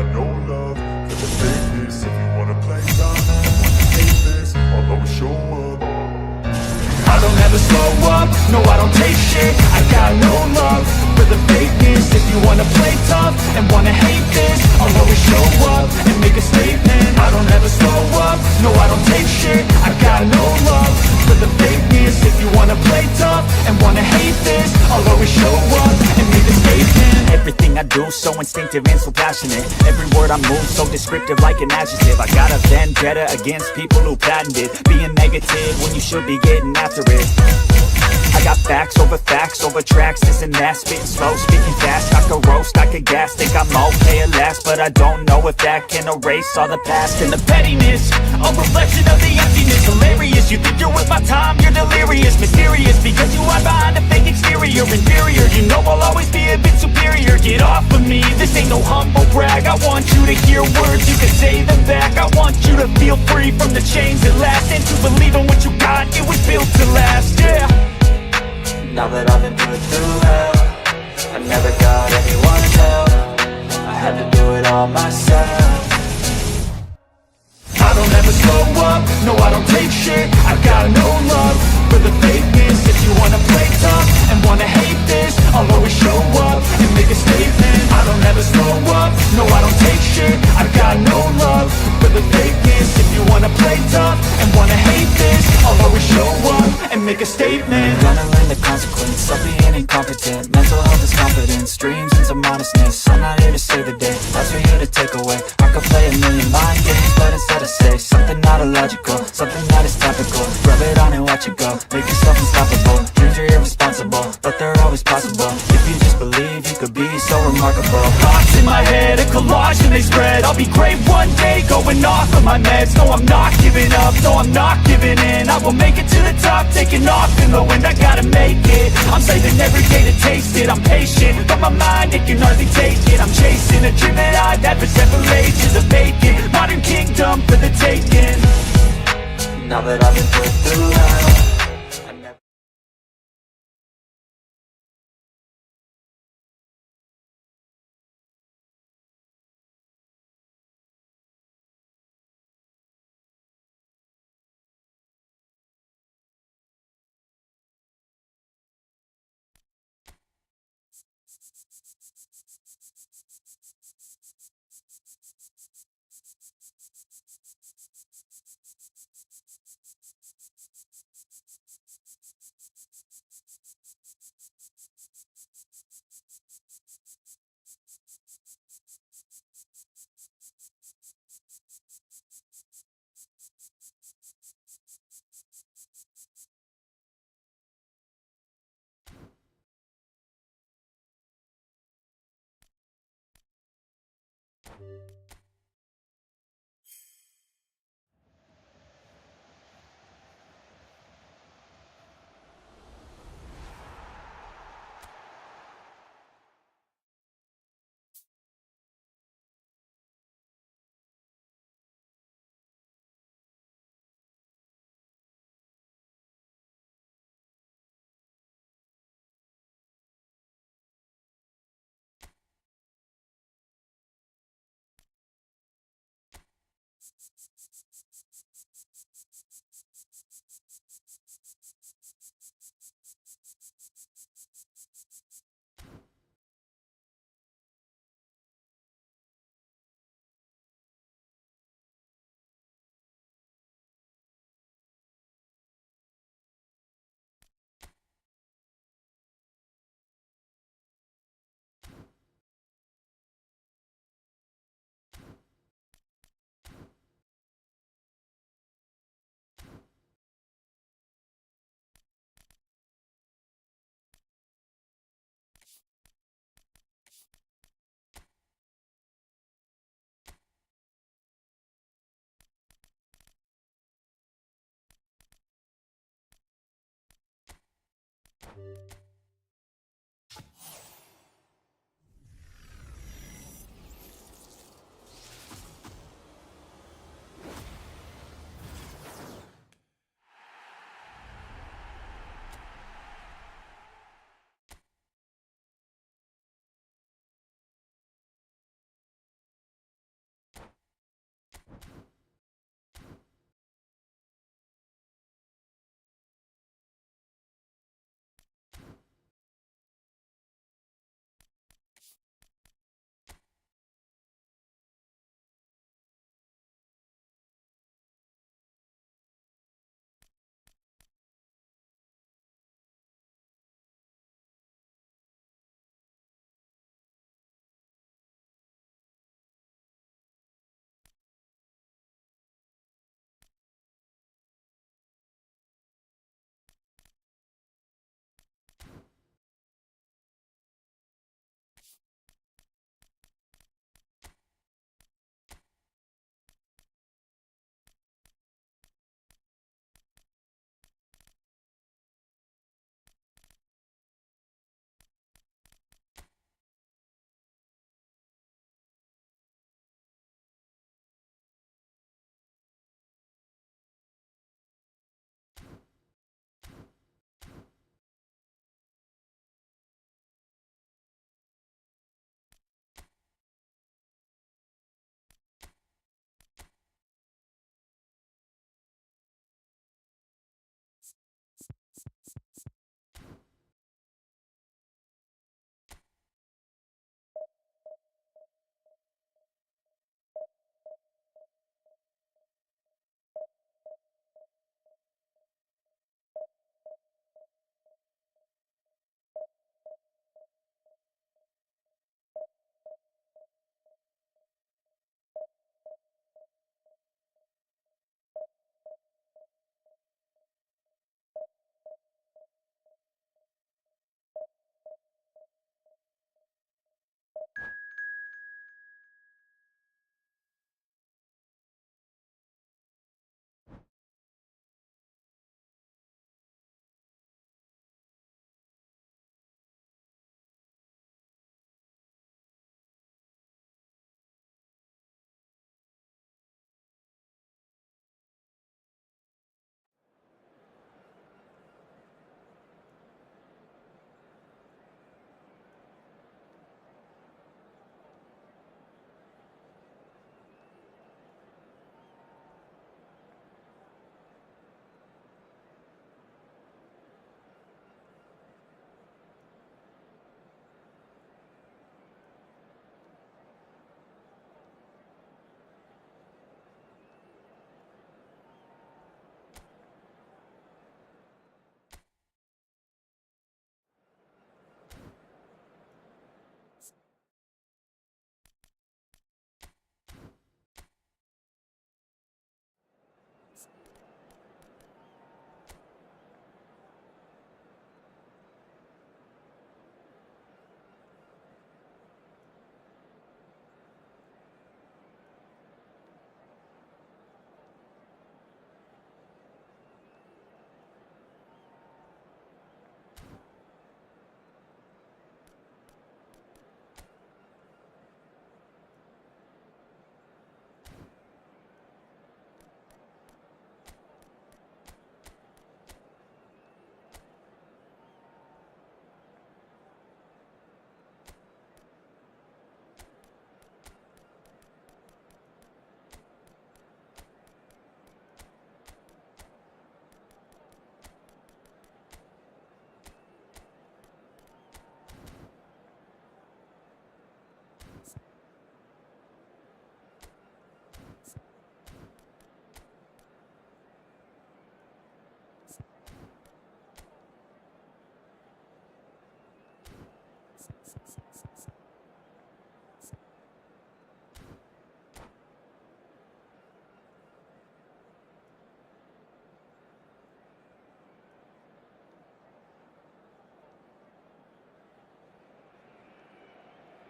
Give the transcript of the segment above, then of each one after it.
got no love for the fakeness. If you wanna play tough and wanna hate this, I'll always show up. I don't ever slow up, no I don't take shit. I got no love for the fakeness. If you wanna play tough and wanna hate this, I'll always show up and make a statement. I don't ever slow up, no I don't take shit. I got no love for the fakeness. If you wanna play tough and wanna hate this, I'll always show up and make a statement. Everything I do so instinctive and so passionate. Every word I move so descriptive like an adjective. I got a vendetta against people who patented being negative when you should be getting after it. I got facts over tracks, this and that. Spitting slow, speaking fast, I could roast, I could gas. Think I'm okay at last, but I don't know if that can erase all the past. And the pettiness, a reflection of the emptiness. Hilarious, you think you're worth my time, you're delirious. Mysterious, because you hide behind a fake exterior. Inferior, you know I'll always be a bit superior. Get off of me, this ain't no humble brag. I want you to hear words, you can say them back. I want you to feel free from the chains that last, and to believe in what you got, it was built to last, yeah. Now that I've been put through hell, I never got anyone's help. I had to do it all myself. I don't ever slow up, no I don't take shit. I got no love for the fakeness. If you wanna play tough and wanna hate this, I'll always show up and make a statement. I don't ever slow up, no I don't take shit. I got no love for the fakeness. If you wanna play tough and wanna hate this, I'll always show up and make a statement. Gonna learn the consequence of being incompetent. Mental health is confidence, dreams and some modestness. I'm not here to save the day, that's for you to take away. I could play a million mind games, but instead I say something not illogical, something that is topical. Rub it on and watch it go, make yourself unstoppable. Dreams are irresponsible, but they're always possible. If you just believe, you could be so remarkable. Thoughts in my head, a collage and they spread. I'll be great one day, going off of my meds. No, I'm not giving up, no, I'm not giving in. I will make it to the top, taking off in the wind. I gotta make it, I'm saving every day to taste it. I'm patient, but my mind, it can hardly take it. I'm chasing a dream that I've had for several ages. A vacant, modern kingdom for the taking. Now that I've been put through hell,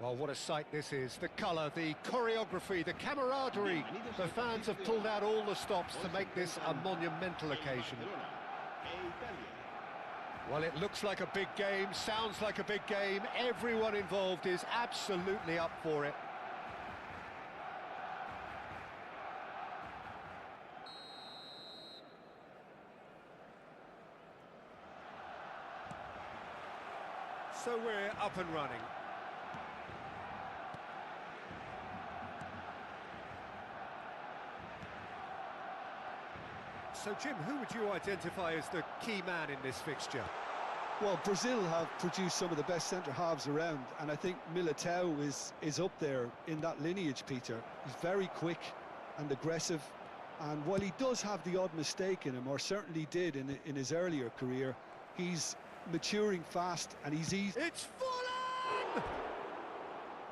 Oh, what a sight this is. The colour, the choreography, the camaraderie. The fans have pulled out all the stops to make this a monumental occasion. Well, it looks like a big game, sounds like a big game. Everyone involved is absolutely up for it. So we're up and running. So, Jim, who would you identify as the key man in this fixture? Well, Brazil have produced some of the best centre-halves around, and I think Militao is up there in that lineage, Peter. He's very quick and aggressive, and while he does have the odd mistake in him, or certainly did in his earlier career, he's maturing fast and he's easy. It's Thuram!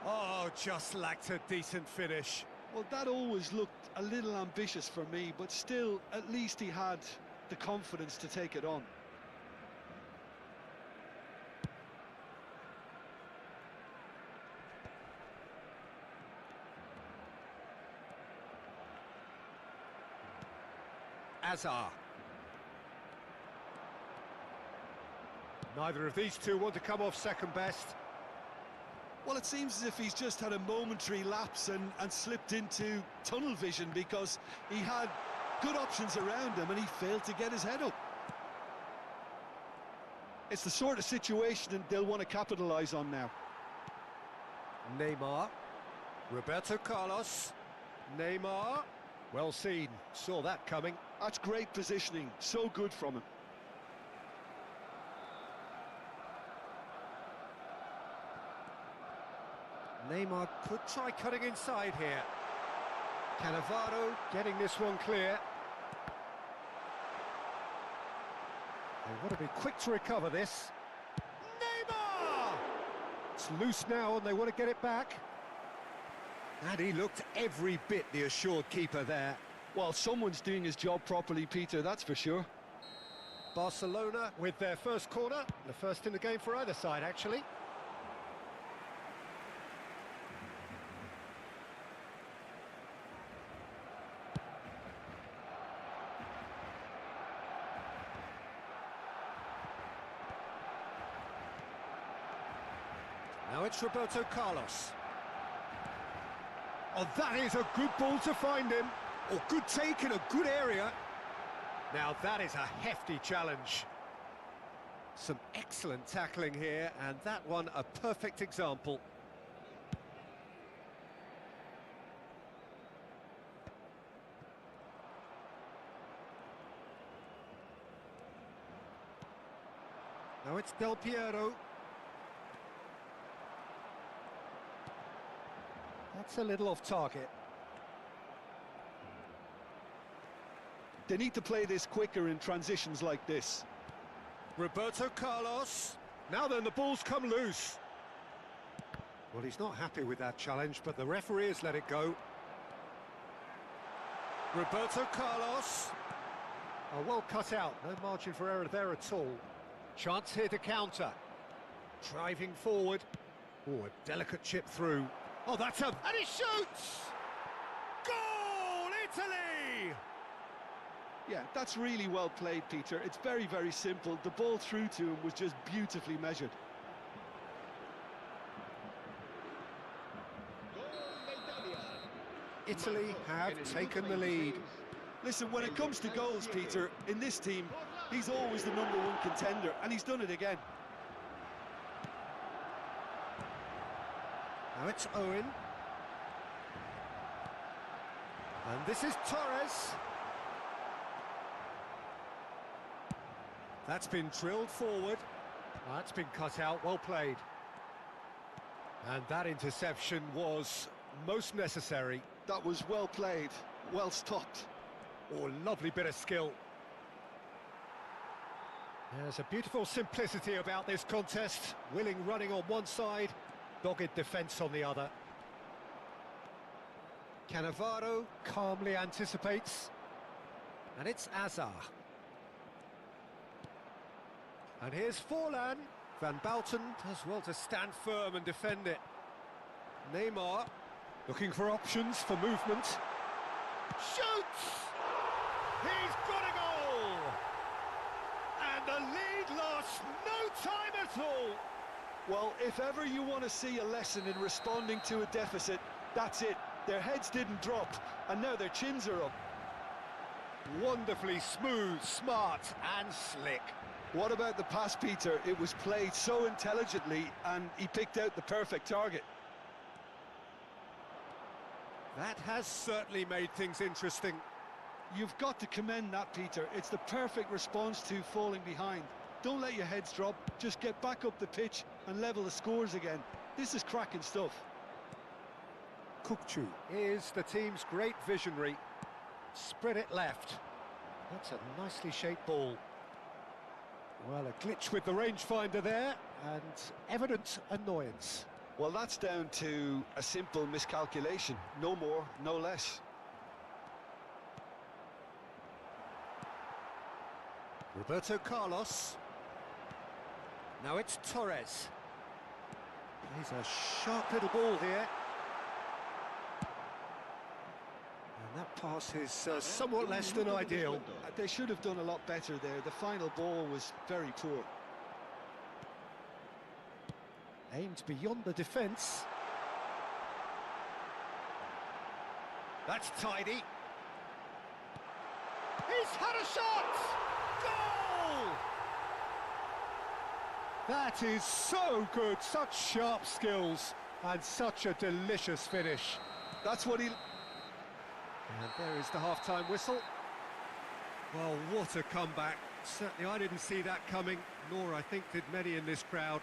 Oh, just lacked a decent finish. Well, that always looked a little ambitious for me, but still, at least he had the confidence to take it on. Azar. Neither of these two want to come off second best. Well, it seems as if he's just had a momentary lapse and slipped into tunnel vision, because he had good options around him and he failed to get his head up. It's the sort of situation that they'll want to capitalise on now. Neymar. Roberto Carlos. Neymar. Well seen. Saw that coming. That's great positioning. So good from him. Neymar could try cutting inside here. Cannavaro getting this one clear. They want to be quick to recover this. Neymar! It's loose now and they want to get it back. And he looked every bit the assured keeper there. Well, someone's doing his job properly, Peter, that's for sure. Barcelona with their first corner. The first in the game for either side, actually. Now it's Roberto Carlos. Oh, that is a good ball to find him. Or good take in a good area. Now that is a hefty challenge. Some excellent tackling here, and that one a perfect example. Now it's Del Piero. That's a little off target. They need to play this quicker in transitions like this. Roberto Carlos. Now then, the ball's come loose. Well, he's not happy with that challenge, but the referee has let it go. Roberto Carlos. Oh, well cut out. No margin for error there at all. Chance here to counter. Driving forward. Oh, a delicate chip through. Oh, that's a... And he shoots! Goal, Italy! Yeah, that's really well played, Peter. It's very, very simple. The ball through to him was just beautifully measured. Italy have taken the lead. Listen, when it comes to goals, Peter, in this team, he's always the #1 contender, and he's done it again. Now it's Owen. And this is Torres. That's been drilled forward. That's been cut out, well played. And that interception was most necessary. That was well played, well stopped. Oh, lovely bit of skill. There's a beautiful simplicity about this contest. Willing running on one side, dogged defence on the other. Cannavaro calmly anticipates. And it's Azar. And here's Forlan. Van Bouten does well to stand firm and defend it. Neymar, looking for options for movement. Shoots! He's got a goal! And the lead lost no time at all. Well, if ever you want to see a lesson in responding to a deficit, that's it. Their heads didn't drop, and now their chins are up. Wonderfully smooth, smart and slick. What about the pass, Peter? It was played so intelligently, and he picked out the perfect target. That has certainly made things interesting. You've got to commend that, Peter. It's the perfect response to falling behind. Don't let your heads drop, just get back up the pitch and level the scores again. This is cracking stuff. Kukçu is the team's great visionary. Spread it left. That's a nicely shaped ball. Well, a glitch with the rangefinder there, and evident annoyance. Well, that's down to a simple miscalculation. No more, no less. Roberto Carlos. Now it's Torres. He's a sharp little ball here. And that pass is somewhat less than ideal. They should have done a lot better there. The final ball was very poor. Aimed beyond the defence. That's tidy. He's had a shot! Goal! That is so good, such sharp skills, and such a delicious finish. That's what he... And there is the half-time whistle. Well, what a comeback. Certainly I didn't see that coming, nor I think did many in this crowd.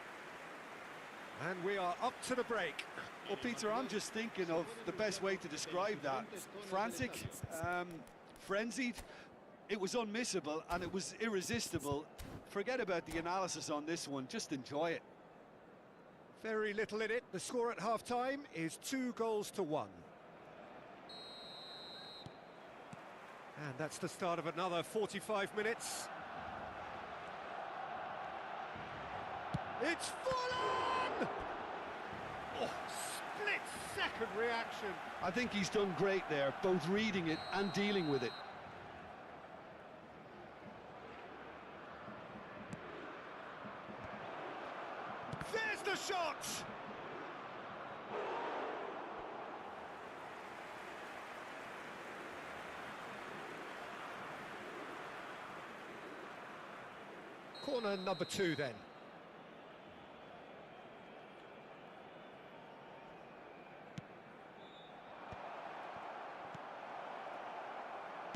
And we are up to the break. Well, Peter, I'm just thinking of the best way to describe that. Frantic, frenzied. It was unmissable and it was irresistible. Forget about the analysis on this one, just enjoy it. Very little in it. The score at half-time is 2-1. And that's the start of another 45 minutes. It's full on! Oh, split-second reaction. I think he's done great there, both reading it and dealing with it. There's the shot! Corner number 2 then.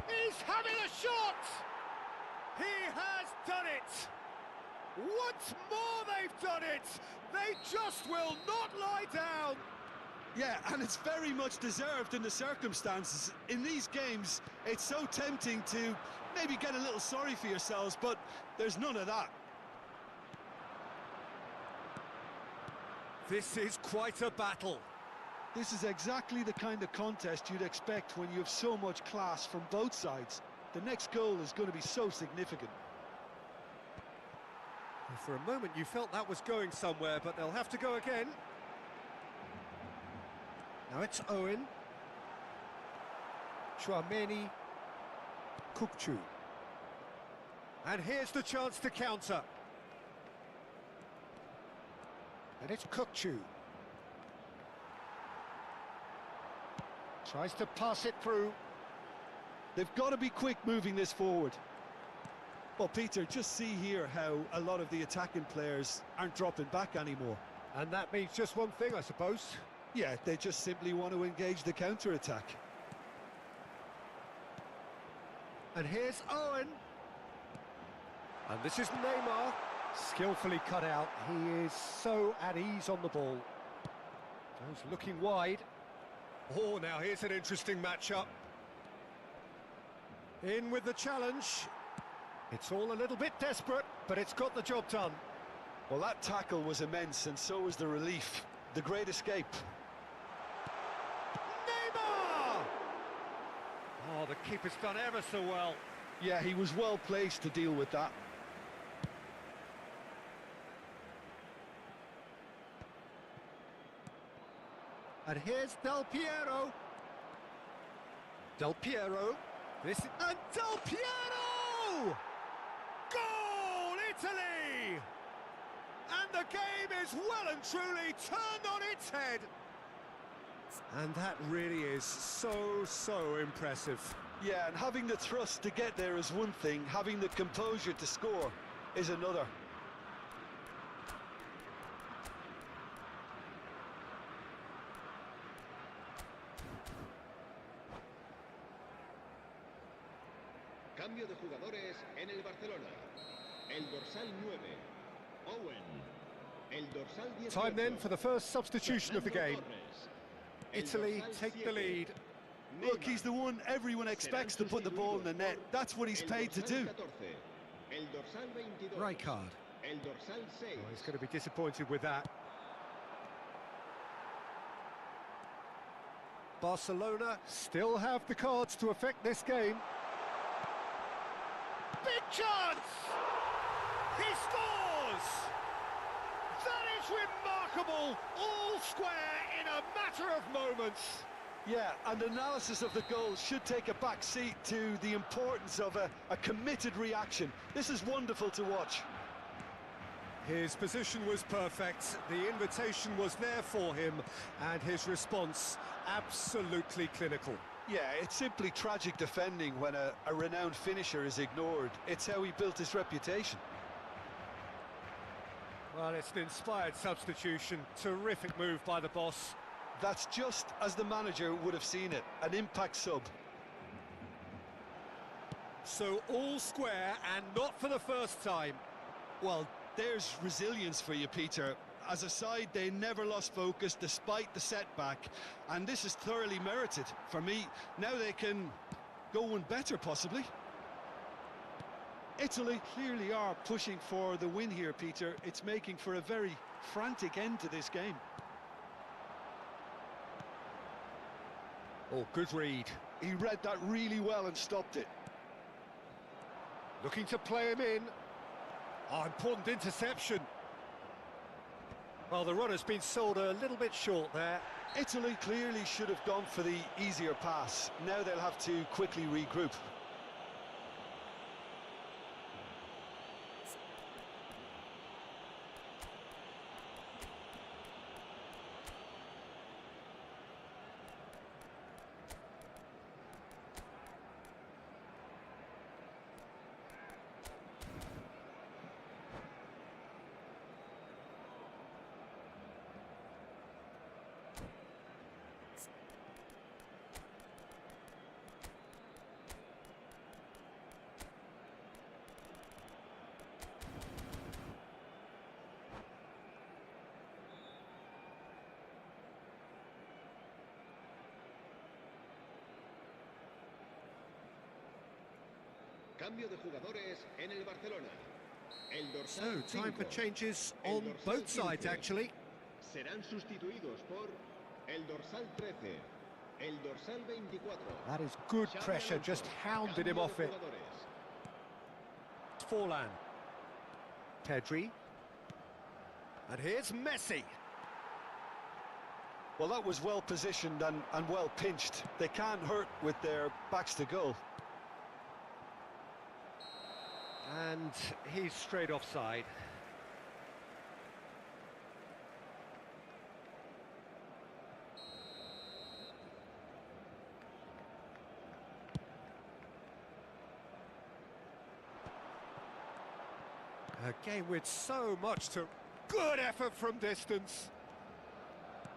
He's having a shot! He has done it! Once more they've done it! They just will not lie down! Yeah, and it's very much deserved in the circumstances. In these games, it's so tempting to maybe get a little sorry for yourselves, but there's none of that. This is quite a battle. This is exactly the kind of contest you'd expect when you have so much class from both sides. The next goal is going to be so significant. For a moment you felt that was going somewhere, but they'll have to go again. Now it's Owen. Chouameni. Kukçu. And here's the chance to counter. And it's Kukçu. Tries to pass it through. They've got to be quick moving this forward. Well, Peter, just see here how a lot of the attacking players aren't dropping back anymore. And that means just one thing, I suppose. Yeah, they just simply want to engage the counter-attack. And here's Owen. And this is Neymar. Skillfully cut out. He is so at ease on the ball. Goes looking wide. Oh, now here's an interesting matchup. In with the challenge. It's all a little bit desperate, but it's got the job done. Well, that tackle was immense, and so was the relief. The great escape. Neymar! Oh, the keeper's done ever so well. Yeah, he was well placed to deal with that. And here's Del Piero. Del Piero. And Del Piero! Goal, Italy! And the game is well and truly turned on its head. And that really is so impressive. Yeah, and having the thrust to get there is one thing, having the composure to score is another. Cambio de jugadores en el Barcelona. El dorsal 9, Owen. El dorsal 18. Time then for the first substitution of the game. Torres. Italy take the lead. Look, he's the one everyone expects to put the ball in the net. That's what he's paid to do. El dorsal 22. Rijkaard. El dorsal 6. Oh, he's going to be disappointed with that. Barcelona still have the cards to affect this game. Big chance! He scores! That is remarkable! All square in a matter of moments. Yeah, and analysis of the goal should take a back seat to the importance of a committed reaction. This is wonderful to watch. His position was perfect, the invitation was there for him, and his response absolutely clinical. Yeah, it's simply tragic defending when a renowned finisher is ignored. It's how he built his reputation. Well, it's an inspired substitution, terrific move by the boss. That's just as the manager would have seen it, an impact sub. So all square and not for the first time. Well, there's resilience for you, Peter. As a side, they never lost focus despite the setback, and this is thoroughly merited. For me, now they can go one better, possibly. Italy clearly are pushing for the win here, Peter. It's making for a very frantic end to this game. Oh, good read. He read that really well and stopped it. Looking to play him in. Oh, important interception. Well, the run has been sold a little bit short there. Italy clearly should have gone for the easier pass. Now they'll have to quickly regroup. Cambio de jugadores en el Barcelona. El So, dorsal time for 5. changes El on dorsal both sides, 15. actually. Serán sustituidos por el dorsal 13, el dorsal 24. That is good Xavi pressure, Alonso. just hounded him Cambio off de it. jugadores. Forlan. Pedri. And here's Messi. Well, that was well positioned and well pinched. They can't hurt with their backs to goal. And he's straight offside. Again, with so much to... Good effort from distance.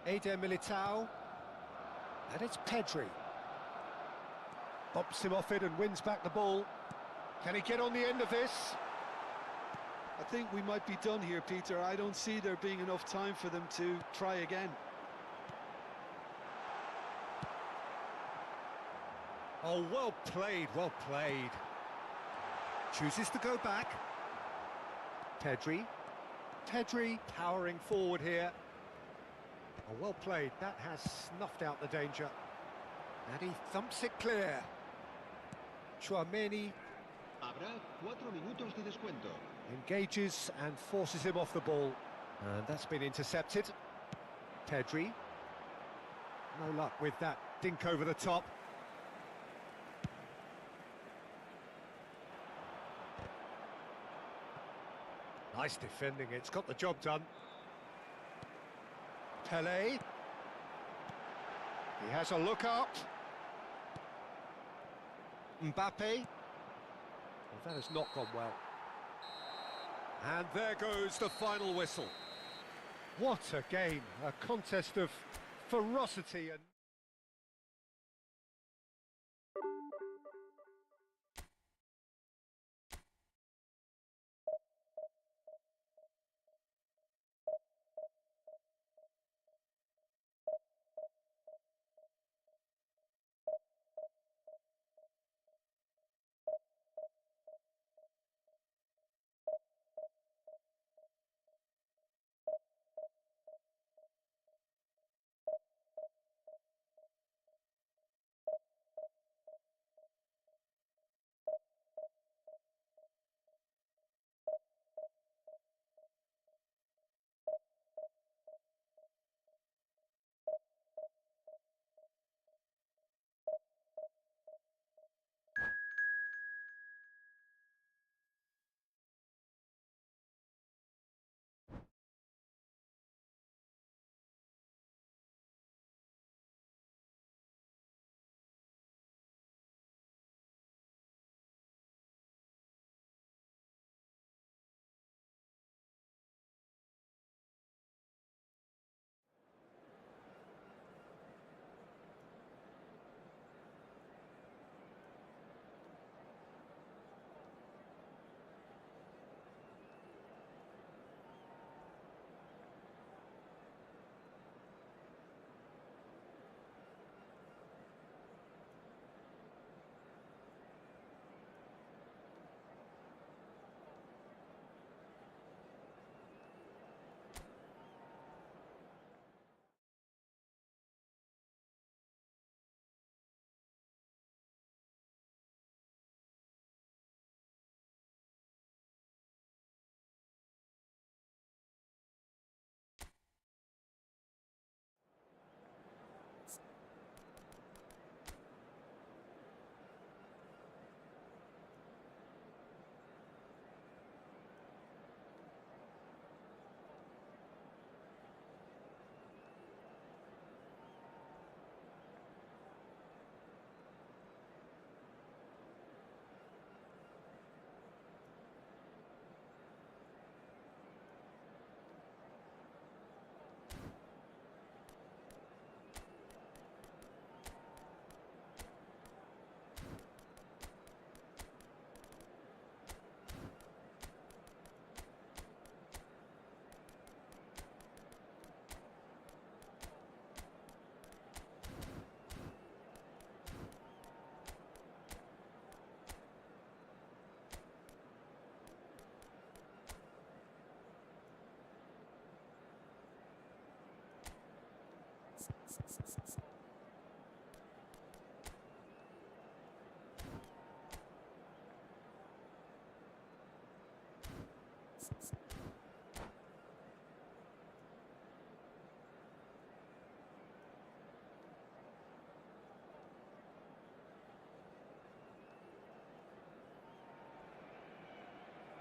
Eder Militao. And it's Pedri. Bumps him off it and wins back the ball. Can he get on the end of this? I think we might be done here, Peter. I don't see there being enough time for them to try again. Oh, well played, well played. Chooses to go back. Pedri. Pedri powering forward here. Oh, well played. That has snuffed out the danger. And he thumps it clear. Tchouameni Habrá 4 minutos de descuento. engages and forces him off the ball. And that's been intercepted. Pedri. No luck with that dink over the top. Nice defending, it's got the job done. Pelé. He has a look up. Mbappe. Well, that has not gone well. And there goes the final whistle. What a game, a contest of ferocity and...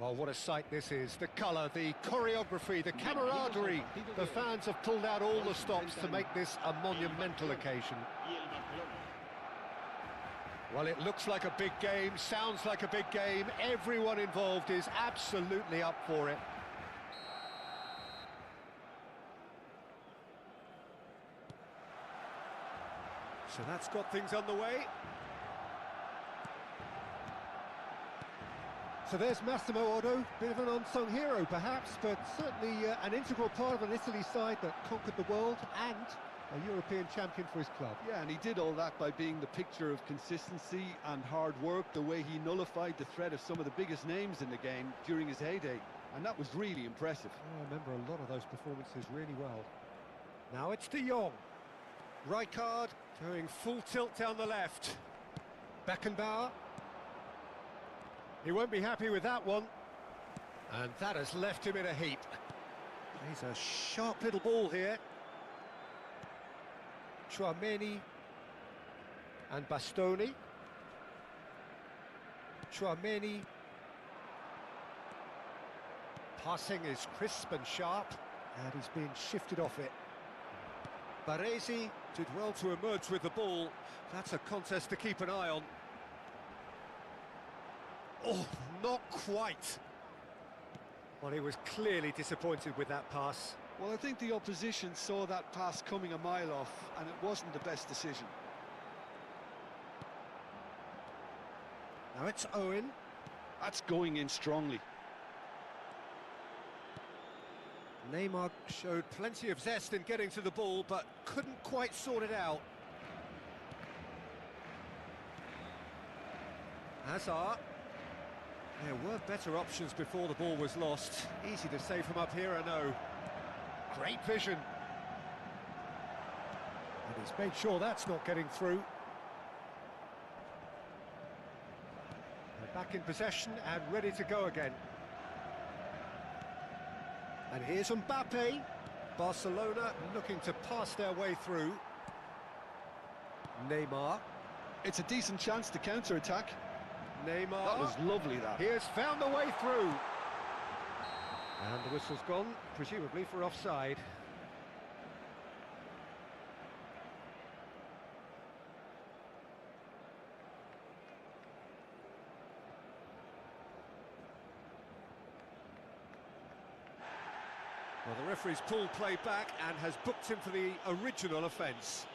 Well, what a sight this is. The colour, the choreography, the camaraderie. The fans have pulled out all the stops to make this a monumental occasion. Well, it looks like a big game, sounds like a big game. Everyone involved is absolutely up for it. So that's got things underway. So there's Massimo Otto, bit of an unsung hero perhaps, but certainly an integral part of an Italy side that conquered the world and a European champion for his club. Yeah, and he did all that by being the picture of consistency and hard work, the way he nullified the threat of some of the biggest names in the game during his heyday, and that was really impressive. I remember a lot of those performances really well. Now it's De Jong. Rijkaard going full tilt down the left. Beckenbauer. He won't be happy with that one. And that has left him in a heap. He's a sharp little ball here. Tchouaméni and Bastoni. Tchouaméni. Passing is crisp and sharp, and he's been shifted off it. Baresi did well to emerge with the ball. That's a contest to keep an eye on. Oh, not quite. Well, he was clearly disappointed with that pass. Well, I think the opposition saw that pass coming a mile off, and it wasn't the best decision. Now it's Owen. That's going in strongly. Neymar showed plenty of zest in getting to the ball, but couldn't quite sort it out. Hazard. There were better options before the ball was lost. Easy to say from up here, I know. Great vision. And he's made sure that's not getting through. They're back in possession and ready to go again. And here's Mbappe. Barcelona looking to pass their way through. Neymar. It's a decent chance to counter-attack. Neymar. That was lovely, that. He has found the way through. And the whistle's gone, presumably for offside. Well, the referee's pulled play back and has booked him for the original offence.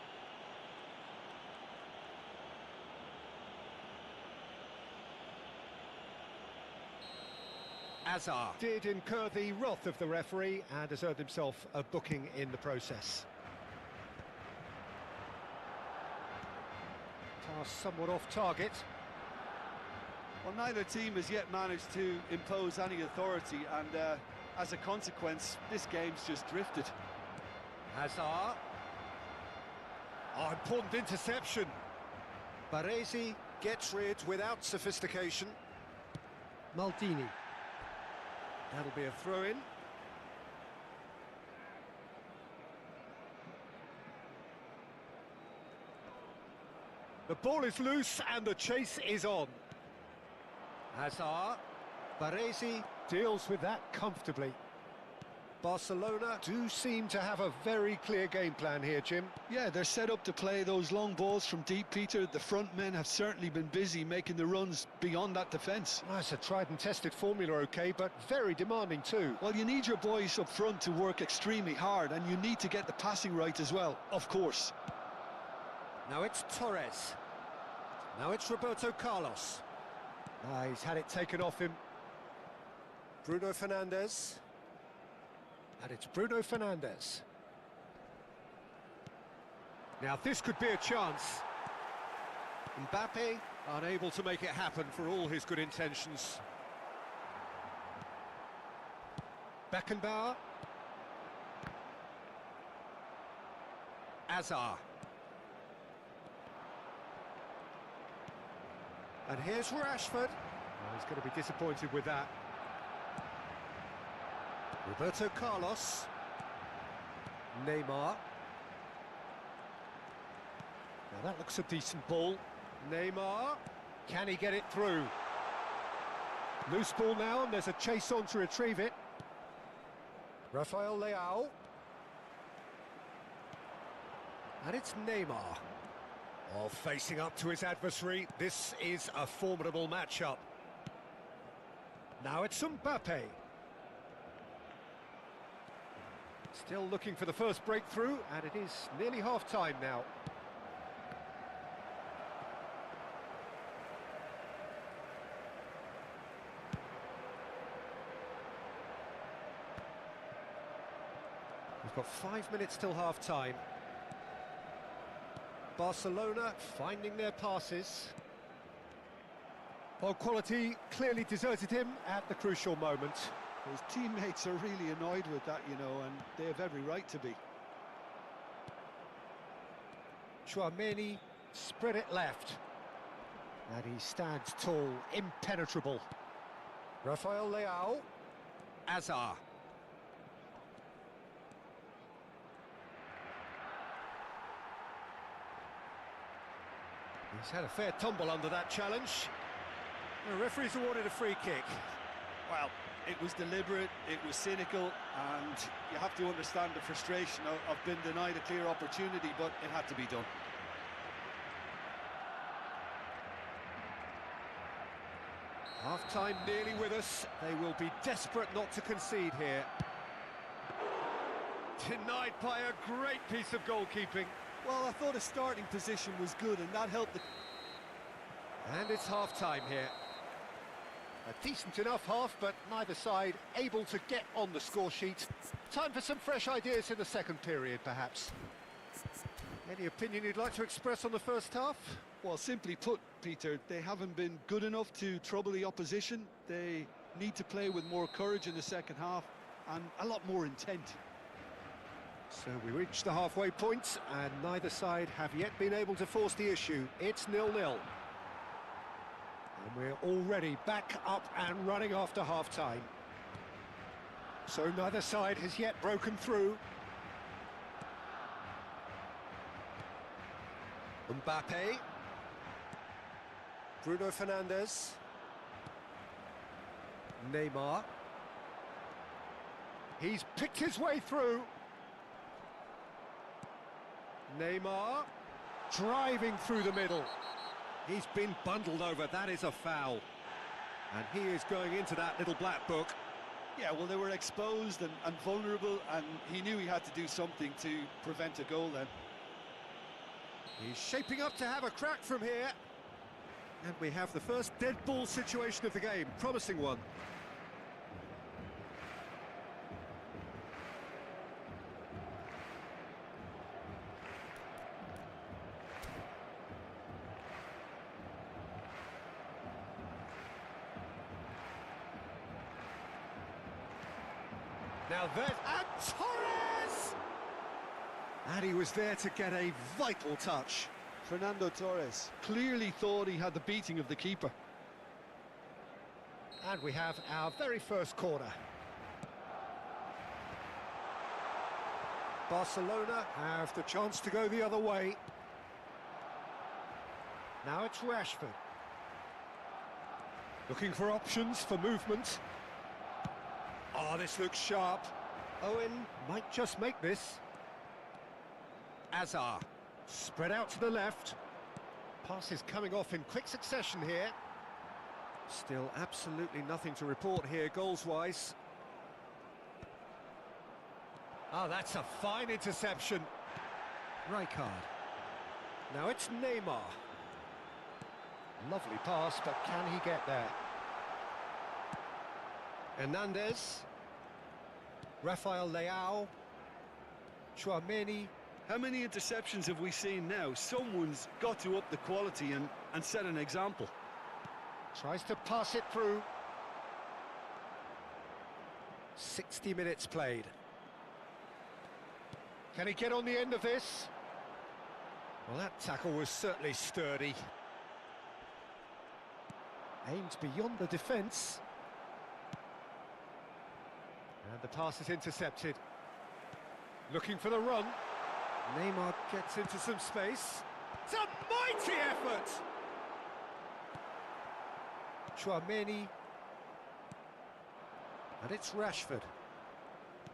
Hazard did incur the wrath of the referee and has earned himself a booking in the process. Pass somewhat off target. Well, neither team has yet managed to impose any authority, and as a consequence, this game's just drifted. Hazard. Oh, important interception. Baresi gets rid without sophistication. Maldini. That'll be a throw-in. The ball is loose and the chase is on. Hazard. Baresi deals with that comfortably. Barcelona do seem to have a very clear game plan here, Jim. Yeah, they're set up to play those long balls from deep, Peter. The front men have certainly been busy making the runs beyond that defence. Well, it's a tried and tested formula, okay, but very demanding too. Well, you need your boys up front to work extremely hard, and you need to get the passing right as well, of course. Now it's Torres. Now it's Roberto Carlos. He's had it taken off him. Bruno Fernandes. And it's Bruno Fernandes. Now this could be a chance. Mbappe unable to make it happen for all his good intentions. Beckenbauer. Hazard. And here's Rashford. Oh, he's going to be disappointed with that. Roberto Carlos. Neymar. Now that looks a decent ball. Neymar. Can he get it through? Loose ball now, and there's a chase on to retrieve it. Rafael Leao. And it's Neymar. Oh, facing up to his adversary. This is a formidable matchup. Now it's Mbappe. Still looking for the first breakthrough, and it is nearly half-time now. We've got 5 minutes till half-time. Barcelona finding their passes. Well, quality clearly deserted him at the crucial moment. His teammates are really annoyed with that, you know, and they have every right to be. Tchouaméni spread it left. And he stands tall, impenetrable. Rafael Leao. Hazard. He's had a fair tumble under that challenge. The referee's awarded a free kick. Well, it was deliberate, it was cynical, and you have to understand the frustration of being denied a clear opportunity, but it had to be done. Half-time nearly with us. They will be desperate not to concede here. Denied by a great piece of goalkeeping. Well, I thought his starting position was good, and that helped the... And it's half-time here. A decent enough half, but neither side able to get on the score sheet. Time for some fresh ideas in the second period, perhaps. Any opinion you'd like to express on the first half? Well, simply put, Peter, they haven't been good enough to trouble the opposition. They need to play with more courage in the second half and a lot more intent. So we reach the halfway point, and neither side have yet been able to force the issue. It's 0-0. And we're already back up and running after half-time. So neither side has yet broken through. Mbappe. Bruno Fernandes. Neymar. He's picked his way through. Neymar. Driving through the middle. He's been bundled over, that is a foul. And he is going into that little black book. Yeah, well, they were exposed and vulnerable, and he knew he had to do something to prevent a goal then. He's shaping up to have a crack from here. And we have the first dead ball situation of the game, promising one. Now there's... and Torres! And he was there to get a vital touch. Fernando Torres clearly thought he had the beating of the keeper. And we have our very first corner. Barcelona have the chance to go the other way. Now it's Rashford. Looking for options for movement. Oh, this looks sharp. Owen might just make this. Azar. Spread out to the left. Passes coming off in quick succession here. Still absolutely nothing to report here, goals-wise. Oh, that's a fine interception. Rijkaard. Now it's Neymar. Lovely pass, but can he get there? Hernandez. Rafael Leao. Chouameni. How many interceptions have we seen now? Someone's got to up the quality and set an example. Tries to pass it through. 60 minutes played. Can he get on the end of this? Well, that tackle was certainly sturdy. Aimed beyond the defence. And the pass is intercepted. Looking for the run. Neymar gets into some space. It's a mighty effort! Chouameni. And it's Rashford.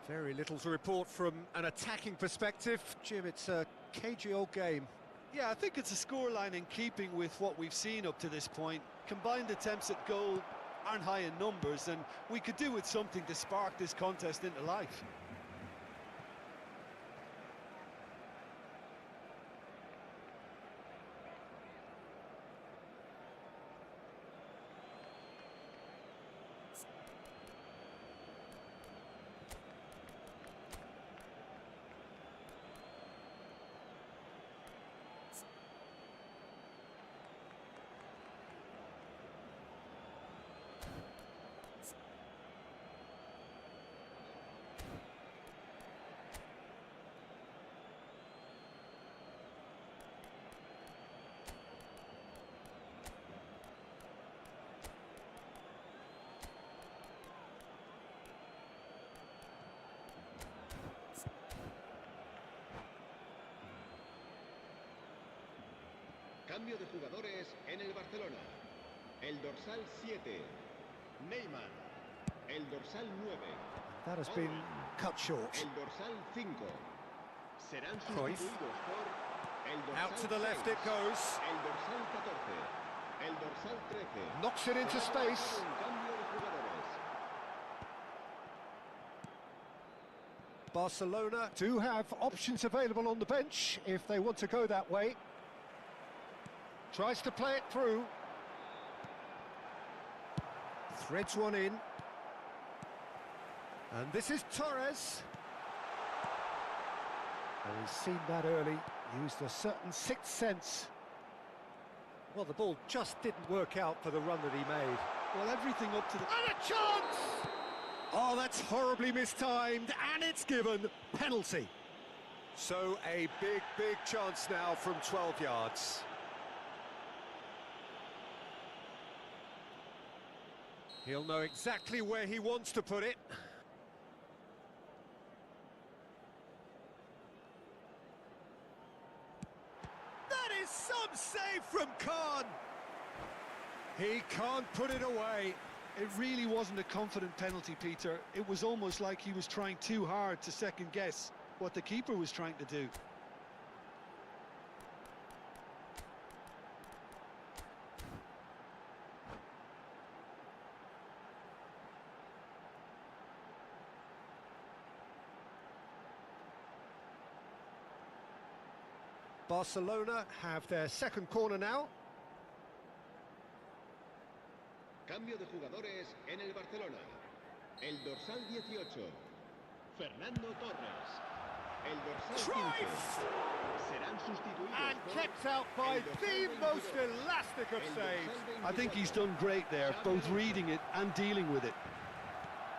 Very little to report from an attacking perspective. Jim, it's a cagey old game. Yeah, I think it's a scoreline in keeping with what we've seen up to this point. Combined attempts at goal aren't high in numbers, and we could do with something to spark this contest into life. Cambio de jugadores en el Barcelona. El dorsal 7, Neymar. El dorsal 9, That has been cut short. el dorsal 5. Serán Cruyff. sustituidos por el dorsal Out to the left 6, it goes. el dorsal 14, el dorsal 13. Knocks it into Se va a realizar space. un cambio de jugadores. Barcelona do have options available on the bench if they want to go that way. Tries to play it through. Threads one in. And this is Torres. And he's seen that early, used a certain sixth sense. Well, the ball just didn't work out for the run that he made. Well, everything up to the... And a chance! Oh, that's horribly mistimed, and it's given. Penalty. So a big, big chance now from 12 yards. He'll know exactly where he wants to put it. That is some save from Khan. He can't put it away. It really wasn't a confident penalty, Peter. It was almost like he was trying too hard to second guess what the keeper was trying to do. Barcelona have their second corner now. Cambio de jugadores en el Barcelona. El dorsal 18, Fernando Torres. El dorsal 15. Serán sustituidos And por kept out by el dorsal the most 22, elastic of el saves. dorsal I think 24. he's done great there, both reading it and dealing with it.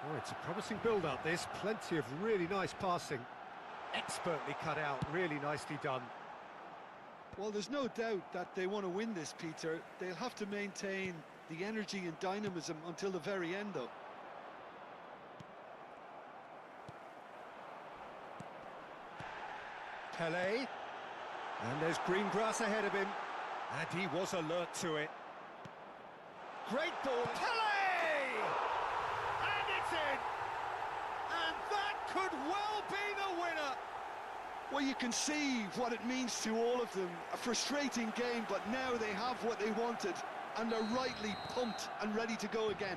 Oh, it's a promising build-up, this. Plenty of really nice passing. Expertly cut out, really nicely done. Well, there's no doubt that they want to win this, Peter. They'll have to maintain the energy and dynamism until the very end, though. Pelé. And there's green grass ahead of him. And he was alert to it. Great ball. Pelé! And it's in! And that could well be the winner! Well, you can see what it means to all of them. A frustrating game, but now they have what they wanted. And they're rightly pumped and ready to go again.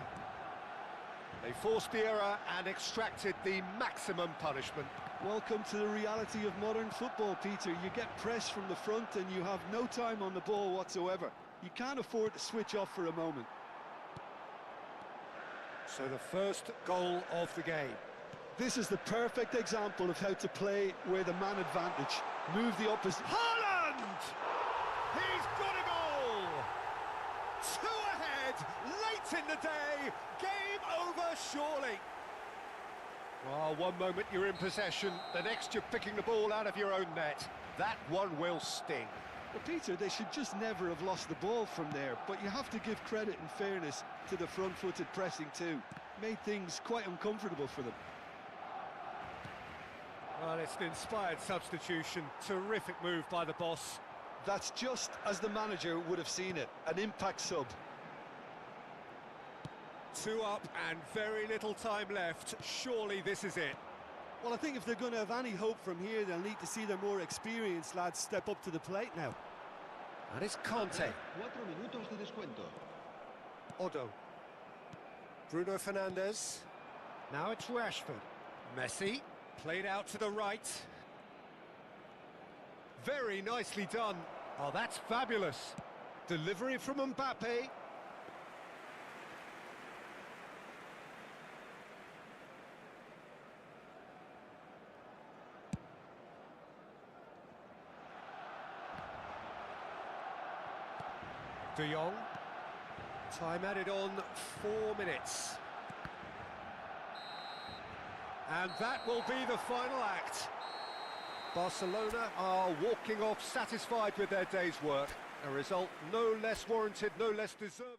They forced the error and extracted the maximum punishment. Welcome to the reality of modern football, Peter. You get pressed from the front and you have no time on the ball whatsoever. You can't afford to switch off for a moment. So the first goal of the game. This is the perfect example of how to play with a man advantage. Move the opposite... Haaland! He's got a goal! Two ahead, late in the day, game over surely. Well, one moment you're in possession, the next you're picking the ball out of your own net. That one will sting. Well, Peter, they should just never have lost the ball from there, but you have to give credit and fairness to the front-footed pressing too. Made things quite uncomfortable for them. Well, it's an inspired substitution. Terrific move by the boss. That's just as the manager would have seen it, an impact sub. 2 up and very little time left. Surely this is it. Well, I think if they're going to have any hope from here, they'll need to see their more experienced lads step up to the plate now. And it's Conte. 4 minutos de descuento. Odo. Bruno Fernandes. Now it's Rashford. Messi. Played out to the right. Very nicely done. Oh, that's fabulous. Delivery from Mbappe. De Jong. Time added on 4 minutes. And that will be the final act. Barcelona are walking off satisfied with their day's work. A result no less warranted, no less deserving.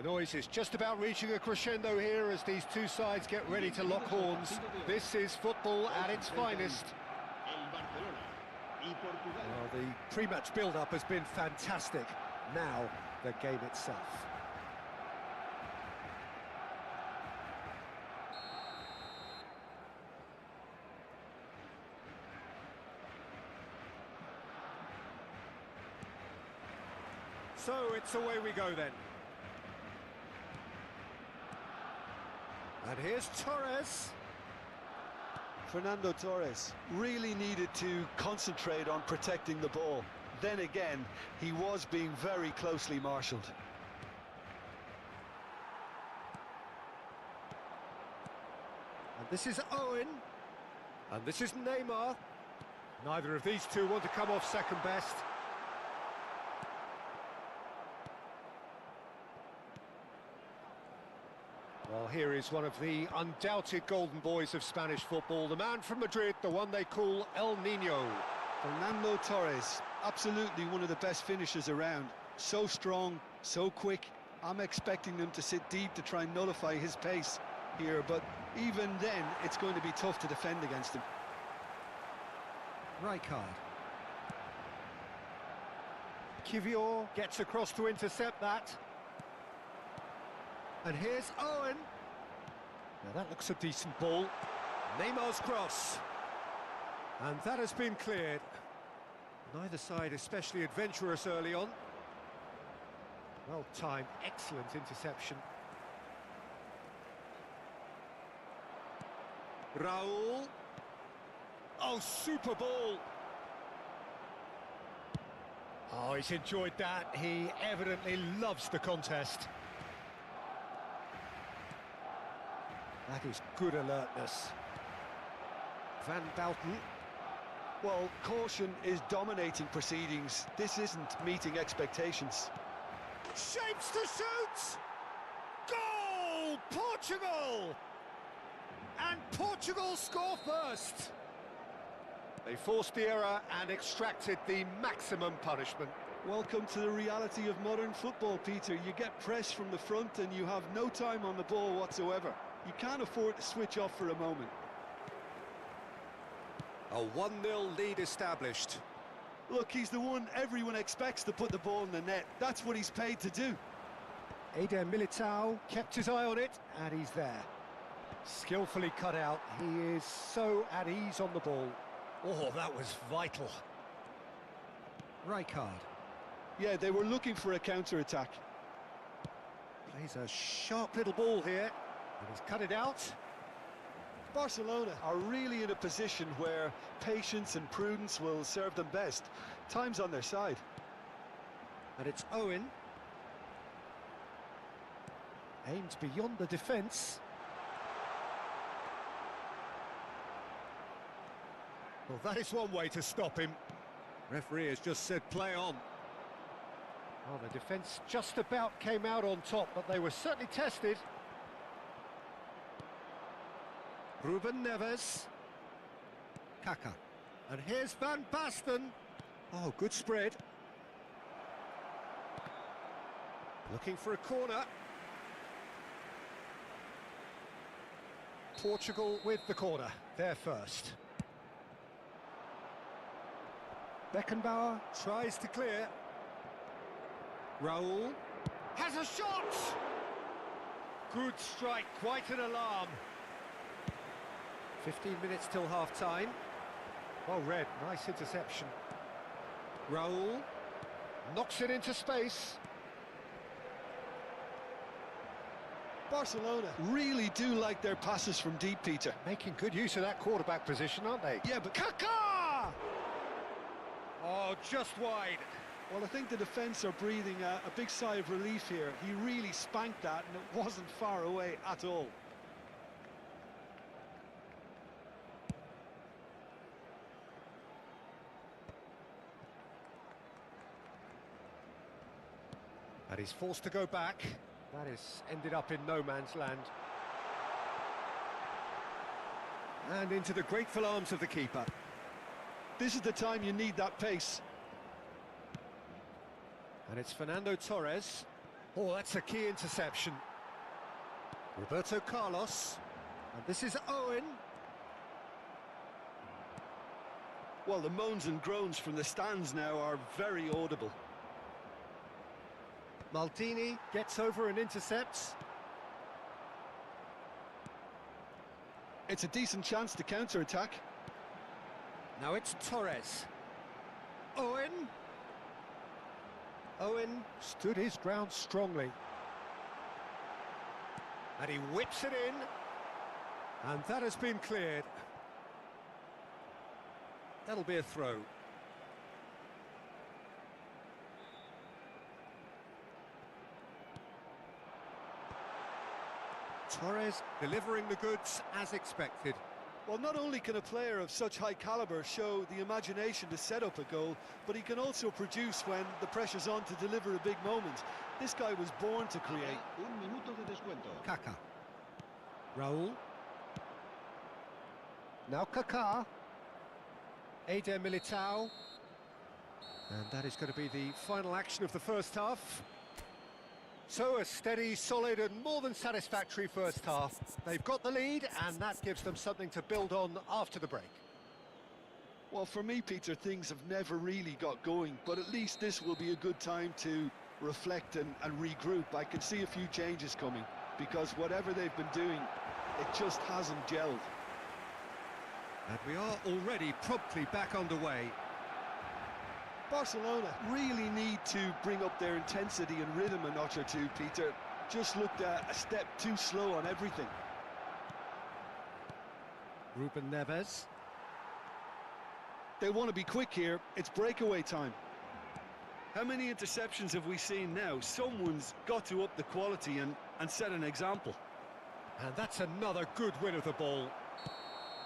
The noise is just about reaching a crescendo here as these two sides get ready to lock horns. This is football at its finest. El Barcelona y Portugal. Well, the pre-match build-up has been fantastic. Now, the game itself. So it's away we go then. And here's Torres. Fernando Torres really needed to concentrate on protecting the ball. Then again, he was being very closely marshalled. And this is Owen. And this is Neymar. Neither of these two want to come off second best. Well, here is one of the undoubted golden boys of Spanish football, the man from Madrid, the one they call El Nino. Fernando Torres, absolutely one of the best finishers around. So strong, so quick. I'm expecting them to sit deep to try and nullify his pace here, but even then, it's going to be tough to defend against him. Rijkaard. Kivior gets across to intercept that. And here's Owen. Now that looks a decent ball. Neymar's cross. And that has been cleared. Neither side especially adventurous early on. Well timed, excellent interception. Raul. Oh, super ball. Oh, he's enjoyed that. He evidently loves the contest. That is good alertness. Van Bouten. Well, caution is dominating proceedings. This isn't meeting expectations. Shapes to shoot! Goal! Portugal! And Portugal score first. They forced the error and extracted the maximum punishment. Welcome to the reality of modern football, Peter. You get pressed from the front and you have no time on the ball whatsoever. You can't afford to switch off for a moment. A 1-0 lead established. Look, he's the one everyone expects to put the ball in the net. That's what he's paid to do. Eder Militao kept his eye on it, and he's there. Skillfully cut out. He is so at ease on the ball. Oh, that was vital. Rijkaard. Yeah, they were looking for a counter-attack. Plays a sharp little ball here. And he's cut it out. Barcelona are really in a position where patience and prudence will serve them best. Time's on their side. And it's Owen. Aimed beyond the defence. Well, that is one way to stop him. Referee has just said play on. Well, the defence just about came out on top, but they were certainly tested. Ruben Neves. Kaká. And here's Van Basten. Oh, good spread. Looking for a corner. Portugal with the corner. They're first. Beckenbauer tries to clear. Raul has a shot! Good strike, quite an alarm. 15 minutes till half-time. Well read, nice interception. Raul knocks it into space. Barcelona really do like their passes from deep, Peter. Making good use of that quarterback position, aren't they? Yeah, but Kaká! Oh, just wide. well, I think the defence are breathing a big sigh of relief here. He really spanked that, and it wasn't far away at all. And he's forced to go back. That has ended up in no man's land. And into the grateful arms of the keeper. This is the time you need that pace. And it's Fernando Torres. Oh, that's a key interception. Roberto Carlos. And this is Owen. Well, the moans and groans from the stands now are very audible. Maldini gets over and intercepts. It's a decent chance to counter-attack. Now it's Torres. Owen. Owen stood his ground strongly. And he whips it in. And that has been cleared. That'll be a throw. Torres delivering the goods as expected. Well, not only can a player of such high caliber show the imagination to set up a goal, but he can also produce when the pressure's on to deliver a big moment. This guy was born to create. Un minuto de descuento. Kaká. Raúl. Now Kaká. Eder Militao. And that is going to be the final action of the first half. So a steady, solid and more than satisfactory first half. They've got the lead and that gives them something to build on after the break. Well, for me, Peter, things have never really got going, but at least this will be a good time to reflect and regroup. I can see a few changes coming, because whatever they've been doing, it just hasn't gelled. And we are already promptly back underway. Barcelona really need to bring up their intensity and rhythm a notch or two, Peter. Just looked a step too slow on everything. Ruben Neves. They want to be quick here. It's breakaway time. How many interceptions have we seen now? Someone's got to up the quality and set an example. And that's another good win of the ball.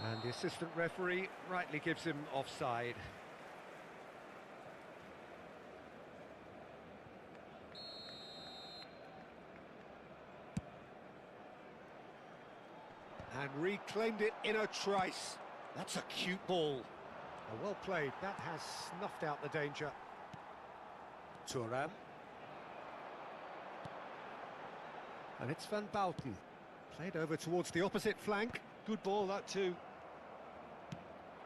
And the assistant referee rightly gives him offside. And reclaimed it in a trice. That's a cute ball. Well played. That has snuffed out the danger. Thuram. And it's Van Bouten. Played over towards the opposite flank. Good ball, that too.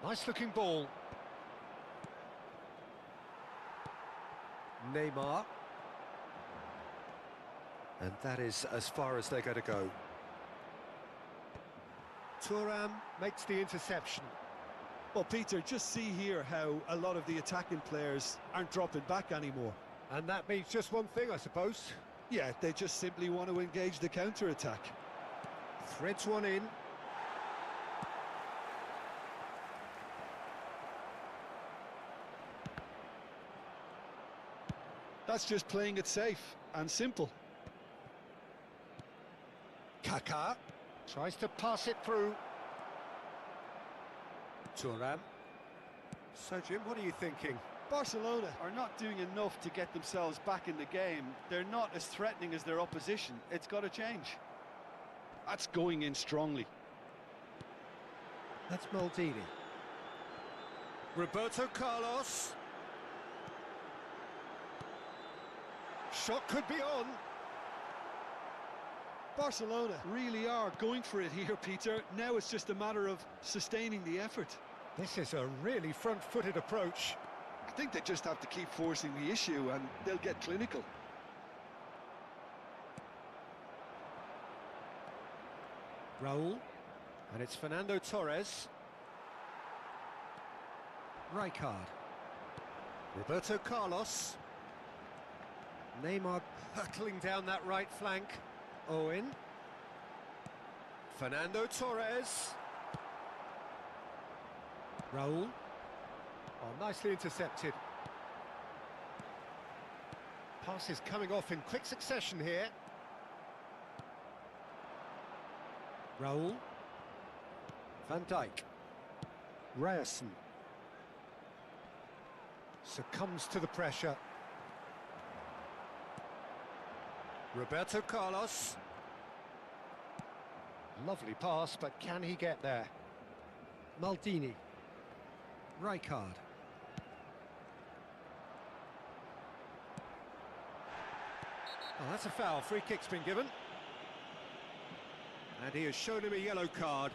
Nice looking ball. Neymar. And that is as far as they're going to go. Thuram makes the interception. Well, Peter, just see here how a lot of the attacking players aren't dropping back anymore. And that means just one thing, I suppose. Yeah, they just simply want to engage the counter-attack. Threads one in. That's just playing it safe and simple. Kaká tries to pass it through. Thuram. So, Jim, what are you thinking? Barcelona are not doing enough to get themselves back in the game. They're not as threatening as their opposition. It's got to change. That's going in strongly. That's Maldini. Roberto Carlos. Shot could be on. Barcelona really are going for it here, Peter. Now it's just a matter of sustaining the effort. This is a really front-footed approach. I think they just have to keep forcing the issue and they'll get clinical. Raúl. And it's Fernando Torres. Rijkaard. Roberto Carlos. Neymar hurtling down that right flank. Owen. Fernando Torres. Raúl. Oh, nicely intercepted. Pass is coming off in quick succession here. Raúl. Van Dijk. Ryerson. Succumbs to the pressure. Roberto Carlos. Lovely pass, but can he get there? Maldini. Rijkaard. Oh, that's a foul. Free kick's been given. And he has shown him a yellow card.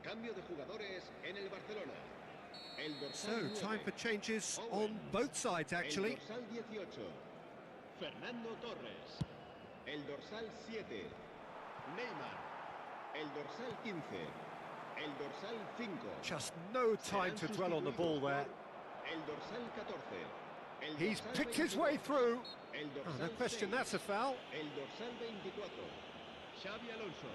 Cambio de jugadores en el Barcelona. El So, dorsal 9, time for changes Owen. on both sides, actually. El dorsal 18, Fernando Torres. El dorsal 7, Neymar. El dorsal 15, el dorsal 5. Just no time to dwell on the ball there. El dorsal 14. El He's dorsal picked his 22, way through. El Oh, dorsal no question, 6, that's a foul. El dorsal 24, Xavi Alonso.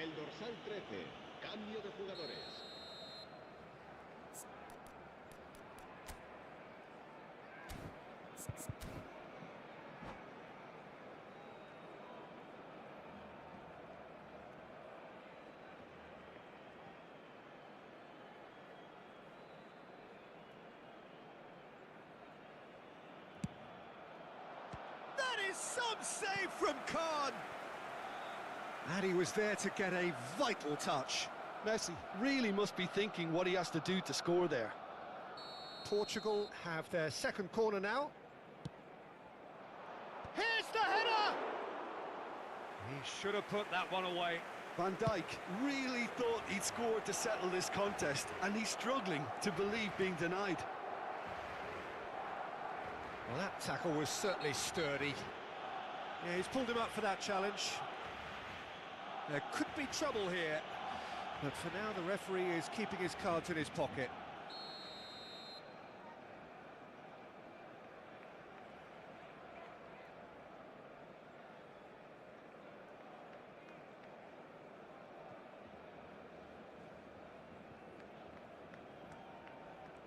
El dorsal 13, cambio de jugadores. That is some save from Khan. And he was there to get a vital touch. Messi really must be thinking what he has to do to score there. Portugal have their second corner now. Here's the header! He should have put that one away. Van Dijk really thought he'd scored to settle this contest, and he's struggling to believe being denied. Well, that tackle was certainly sturdy. Yeah, he's pulled him up for that challenge. There could be trouble here, but for now the referee is keeping his cards in his pocket.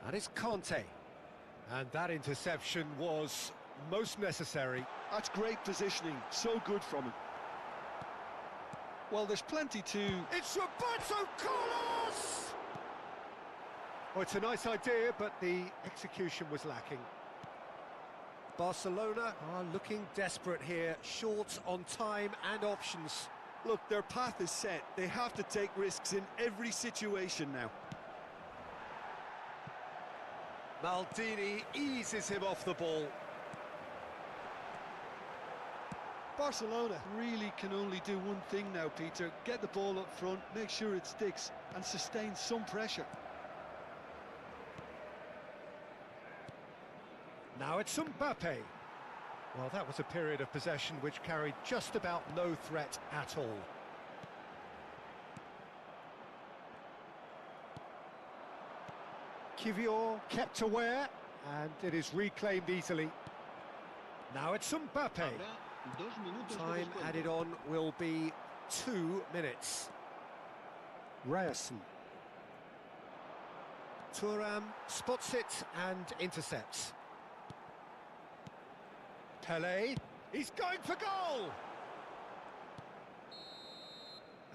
And it's Conte. And that interception was most necessary. That's great positioning, so good from him. Well, there's plenty to... It's Roberto Carlos! Oh, it's a nice idea, but the execution was lacking. Barcelona are looking desperate here, short on time and options. Look, their path is set. They have to take risks in every situation now. Maldini eases him off the ball. Barcelona really can only do one thing now, Peter. Get the ball up front, make sure it sticks, and sustain some pressure. Now it's Mbappe. Well, that was a period of possession which carried just about no threat at all. Kivior kept aware, and it is reclaimed easily. Now it's Mbappe. Habrá 2 minutos de Time descuento. added on will be 2 minutes. Ryerson. Thuram spots it and intercepts. Pelé, he's going for goal!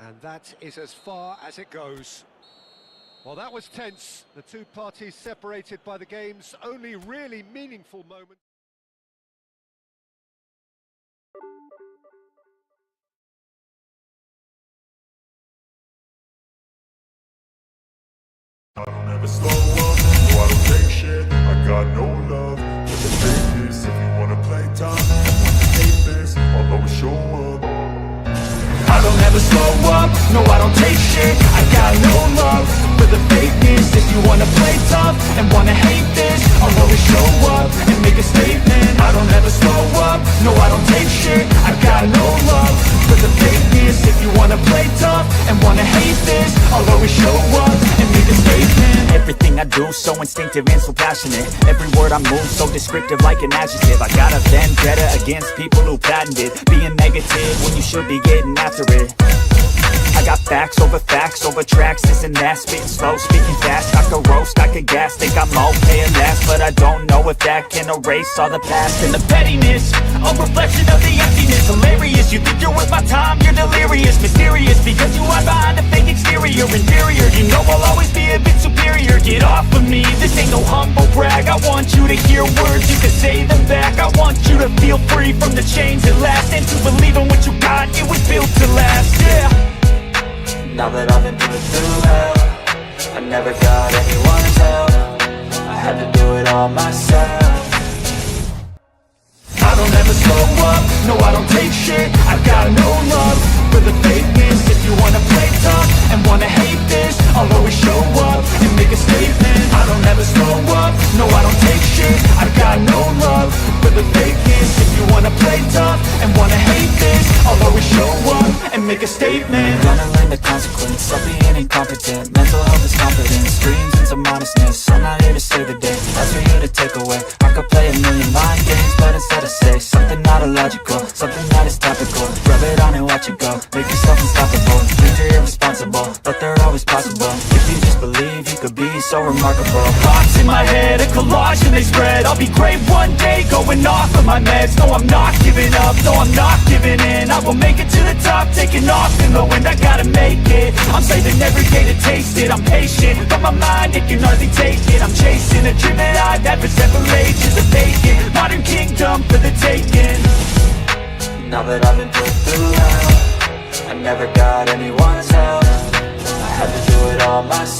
And that is as far as it goes. Well, that was tense. The two parties separated by the game's only really meaningful moment. I don't ever slow up, no I don't take shit. I got no love for the play tough and wanna hate this, I'll always show up. I don't ever slow up, no I don't take shit. I got no love for the fakeness. If you wanna play tough and wanna hate this, I'll always show up and make a statement. I don't ever slow up, no I don't take shit. I got no love for the fakeness. If you wanna play tough and wanna hate this, I'll always show up and make a statement. Everything I do so instinctive and so passionate. Every word I move so descriptive like an adjective. I got a vendetta against people who patented being negative when you should be getting after it. I got facts over tracks, this and that. Spitting slow, speaking fast. I could roast, I could gas. Think I'm okay at last, but I don't know if that can erase all the past. And the pettiness, a reflection of the emptiness. Hilarious, you think you're worth my time, you're delirious. Mysterious, because you are behind a fake exterior. Inferior, you know I'll always be a bit superior. Get off of me, this ain't no humble brag. I want you to hear words, you can say them back. I want you to feel free from the chains at last, and to believe in what you got, it was built to last, yeah. Now that I've been through hell, I never got anyone's help. I had to do it all myself. I don't ever slow up, no I don't take shit. I got no love for the fakeness. If you wanna play tough and wanna hate this, I'll always show up and make a statement. I don't ever slow up, no I don't take shit. I got no love for the fakeness. If you wanna play tough and wanna hate this, I'll always show up and make a statement. Gonna learn the consequence of being incompetent. Mental health is confidence, dreams into modestness. I'm not here to save the day, that's for you to take away. I could play a million mind games, but instead I say something not illogical, something that is topical. Rub it on and watch it go, make yourself unstoppable. Dreams are irresponsible, but they're always possible. If you just believe, you could be so remarkable. Thoughts in my head, a collage and they spread. I'll be great one day, going off of my meds. No, I'm not giving up, no, I'm not giving in. I will make it to the top, taking off in the wind. I gotta make it, I'm saving every day to taste it. I'm patient, but my mind, it can hardly take it. I'm chasing a dream that I've had for several ages. A vacant, modern kingdom for the taking. Now that I've been put through hell, I never got anyone's help. I had to do it all myself.